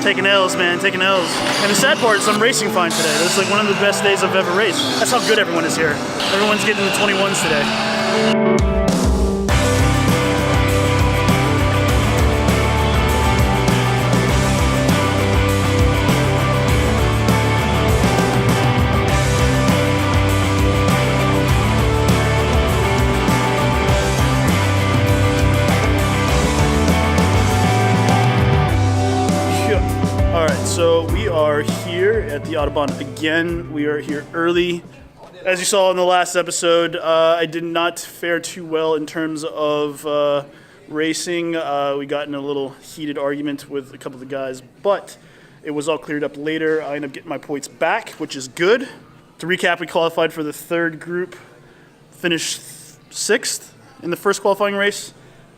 Taking L's, man, taking L's. And the sad part is I'm racing fine today. This is like one of the best days I've ever raced. That's how good everyone is here. Everyone's getting the 21s today. So we are here at the Autobahn again. We are here early. As you saw in the last episode, I did not fare too well in terms of racing. We got in a little heated argument with a couple of the guys, but it was all cleared up later. I ended up getting my points back, which is good. To recap, we qualified for the third group, finished 6th in the first qualifying race,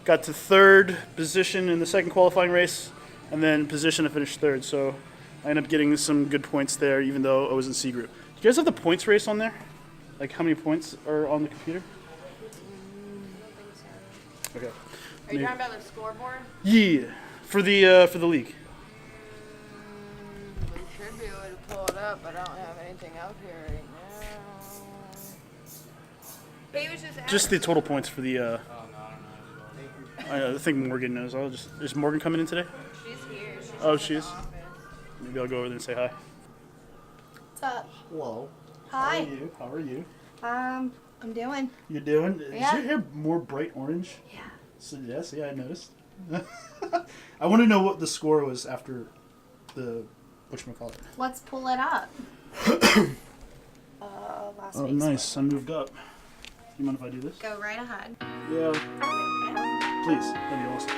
got to 3rd position in the second qualifying race, and then position to finish 3rd. So I ended up getting some good points there, even though I was in C group. Do you guys have the points race on there? Like how many points are on the computer? Okay. Are you talking about the scoreboard? Yeah, for the league. We should be able to pull it up, but I don't have anything up here right now. He was just the total points for the. I think Morgan knows. Is Morgan coming in today? She's here. Oh, she is? Maybe I'll go over there and say hi. What's up? Hello. Hi. How are you? I'm doing. You're doing? Yeah. Is your hair more bright orange? Yeah. So, yes, yeah, I noticed. I want to know what the score was after the, whatchamacallit. Let's pull it up. Last Oh, week's nice. score. I moved up. You mind if I do this? Go right ahead. Yeah. Please. That'd be awesome.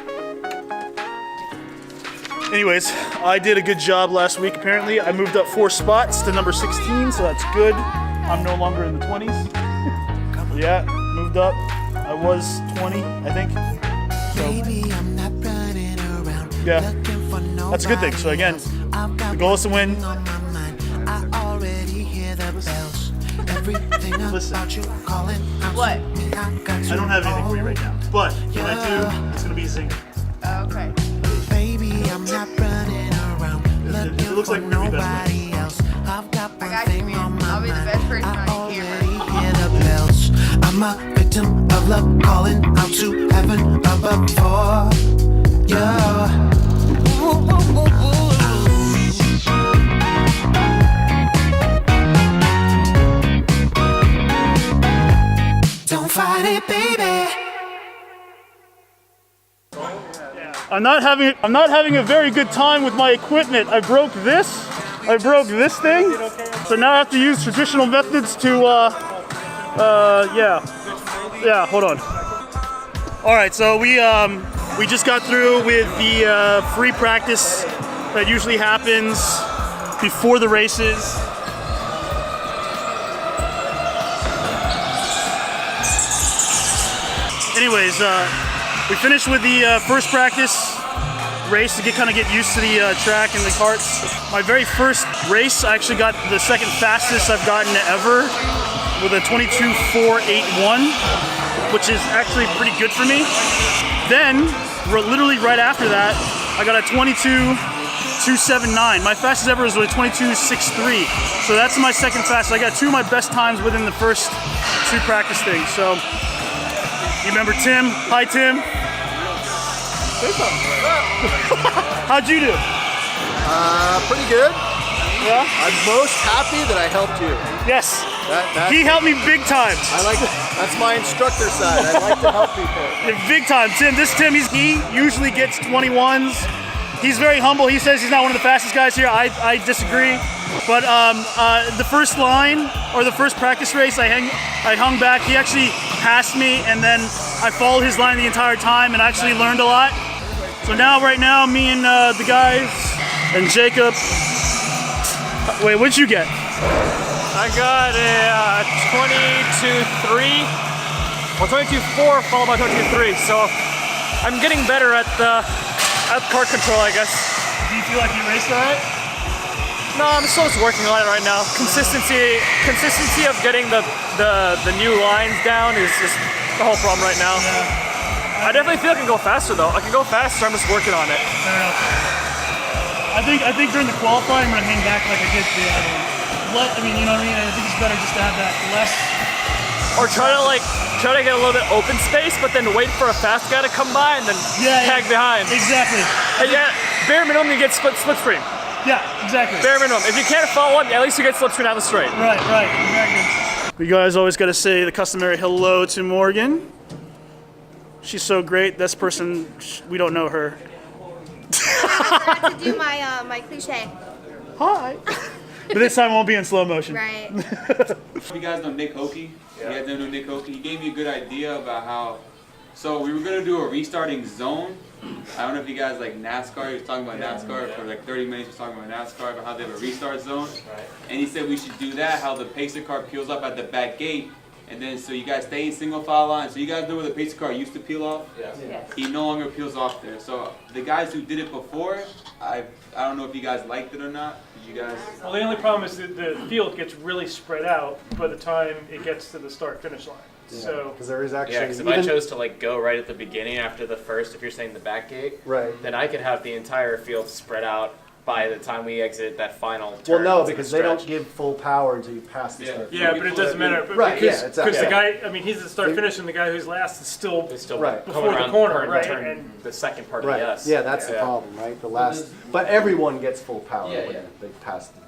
Anyways, I did a good job last week, apparently. I moved up 4 spots to number 16, so that's good. I'm no longer in the 20s. Yeah, moved up. I was 20, I think. So, yeah, that's a good thing. So again, the goal is to win. Listen. What? I don't have anything for you right now, but when I do, it's gonna be a zinger. Okay. I'm not running around. It looks like we're gonna be best friends. I've got I got you, man. I'll be the best person on camera. I'm a victim of love, calling out to heaven above for you. Don't fight it, baby. I'm not having a very good time with my equipment. I broke this thing. So now I have to use traditional methods to, yeah, hold on. All right, so we just got through with the free practice that usually happens before the races. Anyways, we finished with the first practice race to kind of get used to the track and the karts. My very first race, I actually got the second fastest I've gotten ever with a 22.481, which is actually pretty good for me. Then, literally right after that, I got a 22.279. My fastest ever was a 22.63. So that's my second fastest. I got 2 of my best times within the first 2 practice things. So. You remember Tim? Hi, Tim. Say something. How'd you do? Pretty good. Yeah? I'm most happy that I helped you. Yes. That He helped me big time. I like. That's my instructor side. I like to help people. Yeah, big time. Tim, he usually gets 21s. He's very humble. He says he's not one of the fastest guys here. I disagree. But the first line, or the first practice race, I hung back. He actually passed me, and then I followed his line the entire time and actually learned a lot. So right now, me and the guys and Jacob. Wait, what'd you get? I got a 22.3, well 22.4 followed by 22.3. So I'm getting better at kart control, I guess. Do you feel like you raced all right? No, I'm still just working on it right now. Consistency of getting the new lines down is just the whole problem right now. Yeah. I definitely feel I can go faster though. I can go faster, I'm just working on it. Fair enough. I think during the qualifying, I'm gonna hang back like I did the other one. You know what I mean? I think it's better just to have that less. Or try to get a little bit open space, but then wait for a fast guy to come by and then tag behind. Exactly. And yeah, bare minimum you get split screen. Yeah, exactly. Bare minimum. If you can't follow him, at least you get slip screen down the straight. Right, exactly. You guys always got to say the customary hello to Morgan. She's so great. This person, we don't know her. I had to do my cliche. Hi. But this time it won't be in slow motion. Right. You guys know Nick Hockey? Yeah. You guys know Nick Hockey? He gave me a good idea about how. So we were gonna do a restarting zone. I don't know if you guys like NASCAR. He was talking about NASCAR for like 30 minutes. He was talking about NASCAR about how they have a restart zone. Right. And he said we should do that. How the pacer car peels up at the back gate, and then so you guys stay in single file line. So you guys know where the pacer car used to peel off? Yes. He no longer peels off there. So the guys who did it before, I don't know if you guys liked it or not. You guys. Well, the only problem is that the field gets really spread out by the time it gets to the start-finish line. Yeah, so because there is actually. Yeah, because if I chose to like go right at the beginning after the first, if you're saying the back gate, right, then I could have the entire field spread out by the time we exit that final turn. Well, no, because they don't give full power until you pass the start. Yeah, but it doesn't matter. Right, because, exactly. Because the guy, I mean, he's the start-finish, and the guy who's last is still right before the corner, right? And the second part right. of the S. Yeah, that's the problem, right? The last, but everyone gets full power when they pass the.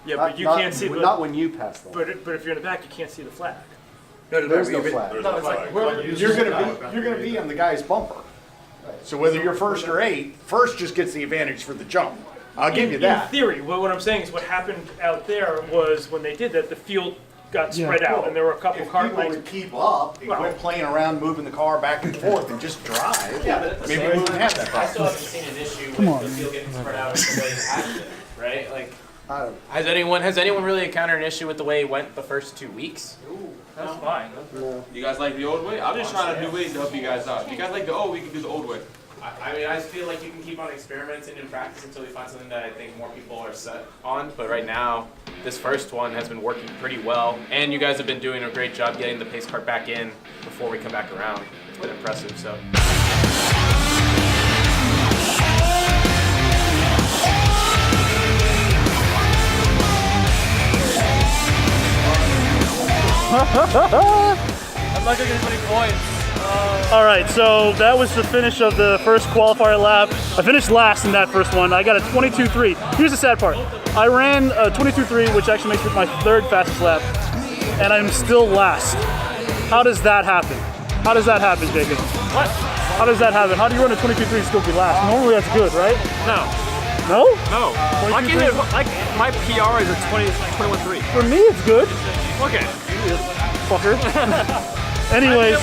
Yeah, but you can't see. Not when you pass the. But if you're in the back, you can't see the flag. There's no flag. No, it's like, you're gonna be on the guy's bumper. So whether you're first or eighth, first just gets the advantage for the jump. I'll give you that. In theory, what I'm saying is what happened out there was when they did that, the field got spread out, and there were a couple If car people lines. would keep up and quit playing around, moving the car back and forth, and just drive, maybe we wouldn't have that I still problem. haven't seen an issue with the field getting spread out in the way it has been, right? Like, has anyone really encountered an issue with the way it went the first 2 weeks? That's fine. No. You guys like the old way? I'm just trying to do ways to help you guys out. If you guys like the old, we can do the old way. I mean, I feel like you can keep on experimenting and practice until we find something that I think more people are set on. But right now, this first one has been working pretty well. And you guys have been doing a great job getting the pace car back in before we come back around. It's been impressive, so. I'm not gonna get as many points. All right, so that was the finish of the first qualifier lap. I finished last in that first one. I got a 22.3. Here's the sad part. I ran a 22.3, which actually makes it my third fastest lap, and I'm still last. How does that happen? How does that happen, Jacob? What? How does that happen? How do you run a 22.3 and still be last? Normally that's good, right? No. No? No. My PR is a 21.3. For me, it's good. Okay. Fucker. Anyways.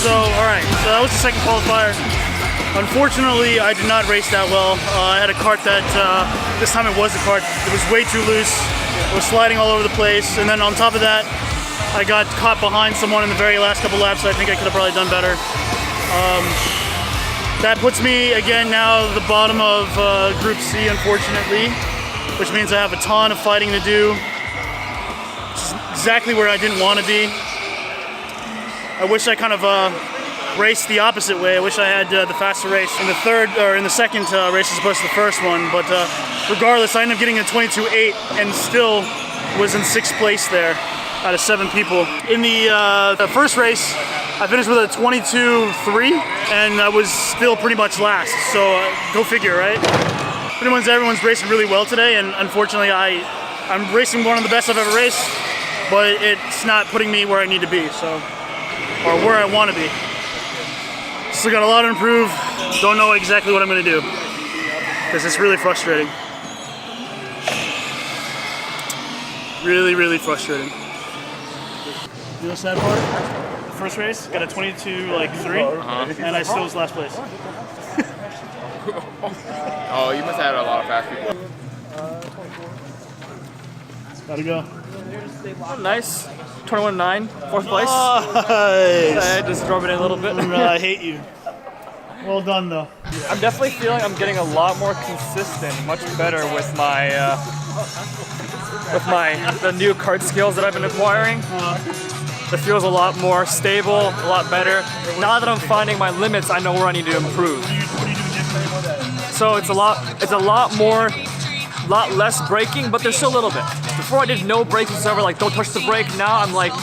So, alright, so that was the second qualifier. Unfortunately, I did not race that well. I had a kart that, this time it was a kart, it was way too loose. It was sliding all over the place, and then on top of that, I got caught behind someone in the very last couple laps, so I think I could have probably done better. That puts me, again, now at the bottom of Group C, unfortunately, which means I have a ton of fighting to do. Which is exactly where I didn't want to be. I wish I kind of raced the opposite way. I wish I had the faster race in the second race as opposed to the first one. But regardless, I ended up getting a 22.8 and still was in 6th place there out of 7 people. In the first race, I finished with a 22.3 and I was still pretty much last. So go figure, right? Everyone's racing really well today, and unfortunately I'm racing one of the best I've ever raced, but it's not putting me where I need to be. So. Or where I want to be. Still got a lot to improve. Don't know exactly what I'm going to do. Because it's really frustrating. Really, really frustrating. You know the sad part? The first race, got a 22.3, and I still was last place. Oh, you must have had a lot of fast people. Gotta go. Oh, nice. 21.9, 4th place. Nice. I just drove it in a little bit. I hate you. Well done, though. I'm definitely feeling I'm getting a lot more consistent, much better with the new kart skills that I've been acquiring. It feels a lot more stable, a lot better. Now that I'm finding my limits, I know where I need to improve. So it's a lot less braking, but there's still a little bit. Before I did no braking whatsoever, like don't touch the brake. Now I'm like,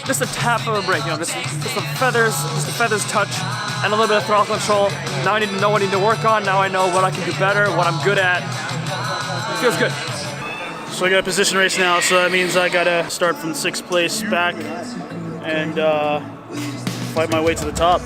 just a tap of a brake, you know, just the feathers touch, and a little bit of throttle control. Now I need to know what I need to work on. Now I know what I can do better, what I'm good at. It feels good. So I got a position race now, so that means I gotta start from 6th place back and fight my way to the top.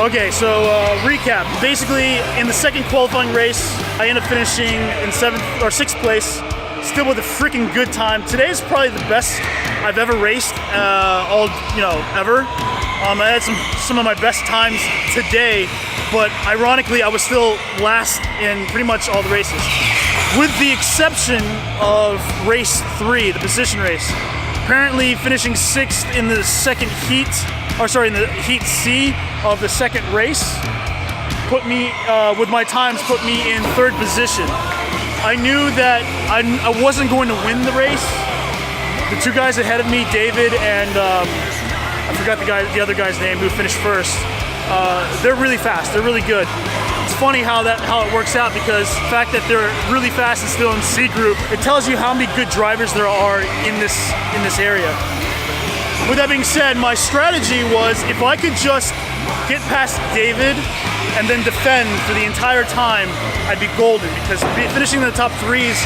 Okay, so recap. Basically, in the second qualifying race, I ended up finishing in 7th or 6th place, still with a freaking good time. Today is probably the best I've ever raced, ever. I had some of my best times today, but ironically, I was still last in pretty much all the races, with the exception of race 3, the position race. Apparently, finishing 6th in the second heat. In the heat C of the second race, put me, with my times, put me in 3rd position. I knew that I wasn't going to win the race. The 2 guys ahead of me, David and I forgot the other guy's name who finished 1st. They're really fast. They're really good. It's funny how it works out, because the fact that they're really fast and still in C group, it tells you how many good drivers there are in this area. With that being said, my strategy was if I could just get past David and then defend for the entire time, I'd be golden, because finishing in the top 3 is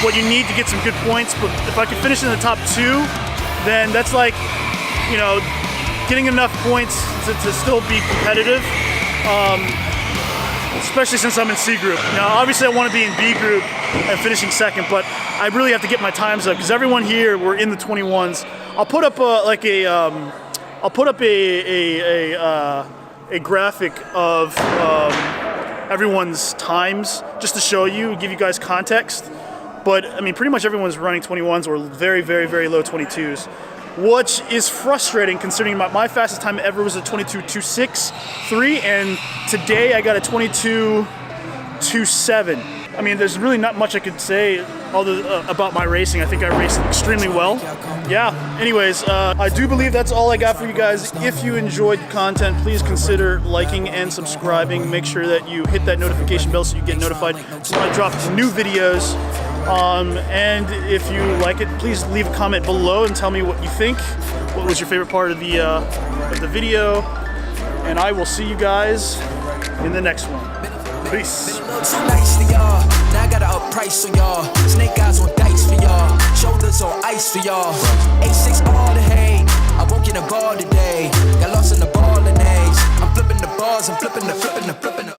what you need to get some good points. But if I could finish in the top 2, then that's like, you know, getting enough points to still be competitive. Especially since I'm in C group. Now, obviously I want to be in B group and finishing 2nd, but I really have to get my times up, because everyone here, we're in the 21s. I'll put up a graphic of everyone's times just to show you, give you guys context. But I mean, pretty much everyone's running 21s or very, very, very low 22s, which is frustrating considering my fastest time ever was a 22.26.3, and today I got a 22.27. I mean, there's really not much I could say about my racing. I think I raced extremely well. Yeah, anyways, I do believe that's all I got for you guys. If you enjoyed the content, please consider liking and subscribing. Make sure that you hit that notification bell so you get notified when I drop new videos. And if you like it, please leave a comment below and tell me what you think. What was your favorite part of the video? And I will see you guys in the next one. Peace. Too nice for y'all. Now I got to up price on y'all. Snake eyes on dice for y'all. Shoulders on ice for y'all. A6 all the hay. I won't get a ball today. Got lost in the ball and A's. I'm flipping the bars. I'm flipping the.